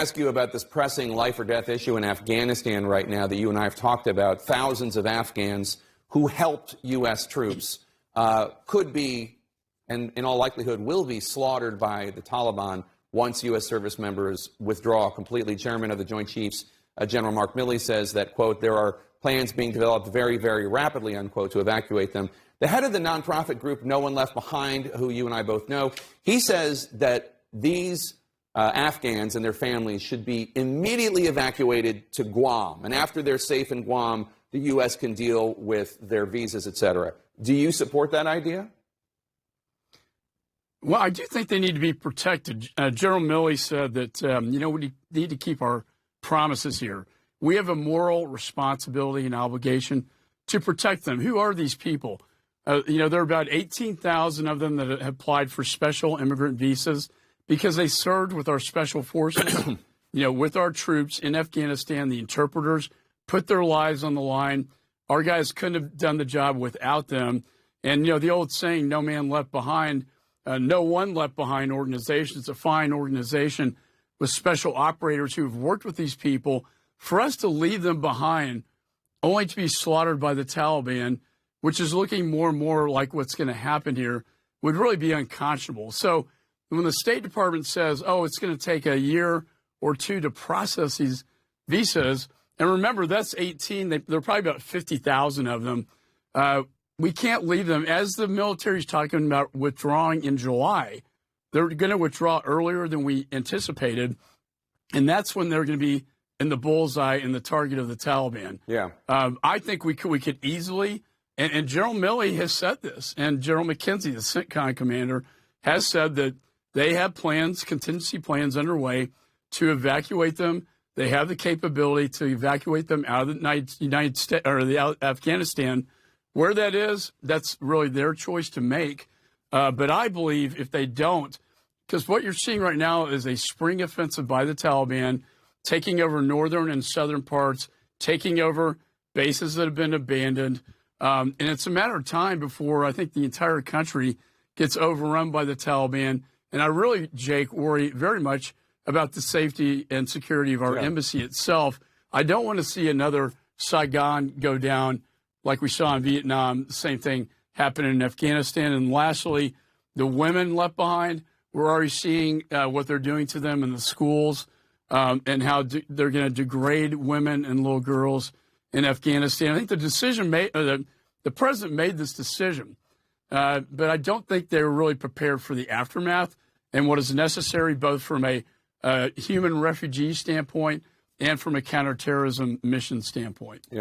ask you about this pressing life or death issue in Afghanistan right now that you and I have talked about. Thousands of Afghans who helped U.S. troops could be, and in all likelihood will be, slaughtered by the Taliban once U.S. service members withdraw completely. Chairman of the Joint Chiefs, General Mark Milley, says that, quote, there are plans being developed very, very rapidly, unquote, to evacuate them. The head of the nonprofit group No One Left Behind, who you and I both know, he says that these Afghans and their families should be immediately evacuated to Guam. And after they're safe in Guam, the U.S. can deal with their visas, et cetera. Do you support that idea? Well, I do think they need to be protected. General Milley said that, we need to keep our promises here. We have a moral responsibility and obligation to protect them. Who are these people? There are about 18,000 of them that have applied for special immigrant visas because they served with our special forces, with our troops in Afghanistan. The interpreters put their lives on the line. Our guys couldn't have done the job without them. And, the old saying, no man left behind, no one left behind organization. It's a fine organization with special operators who have worked with these people. For us to leave them behind only to be slaughtered by the Taliban, which is looking more and more like what's going to happen here, would really be unconscionable. So when the State Department says, it's going to take a year or two to process these visas, and remember, that's 18. There are probably about 50,000 of them. We can't leave them. As the military is talking about withdrawing in July, they're going to withdraw earlier than we anticipated, and that's when they're going to be in the bullseye and the target of the Taliban. Yeah. I think we could easily, and General Milley has said this, and General McKenzie, the CENTCOM commander, has said that they have plans, contingency plans underway to evacuate them. They have the capability to evacuate them out of the United States or Afghanistan. Where that is, that's really their choice to make. But I believe if they don't, because what you're seeing right now is a spring offensive by the Taliban, taking over northern and southern parts, taking over bases that have been abandoned. And it's a matter of time before I think the entire country gets overrun by the Taliban. And I really, Jake, worry very much about the safety and security of our embassy itself. I don't want to see another Saigon go down like we saw in Vietnam. The same thing happened in Afghanistan. And lastly, the women left behind, we're already seeing what they're doing to them in the schools and how they're going to degrade women and little girls in Afghanistan. I think the decision the president made this decision, but I don't think they were really prepared for the aftermath and what is necessary, both from a human refugee standpoint and from a counterterrorism mission standpoint. Yeah.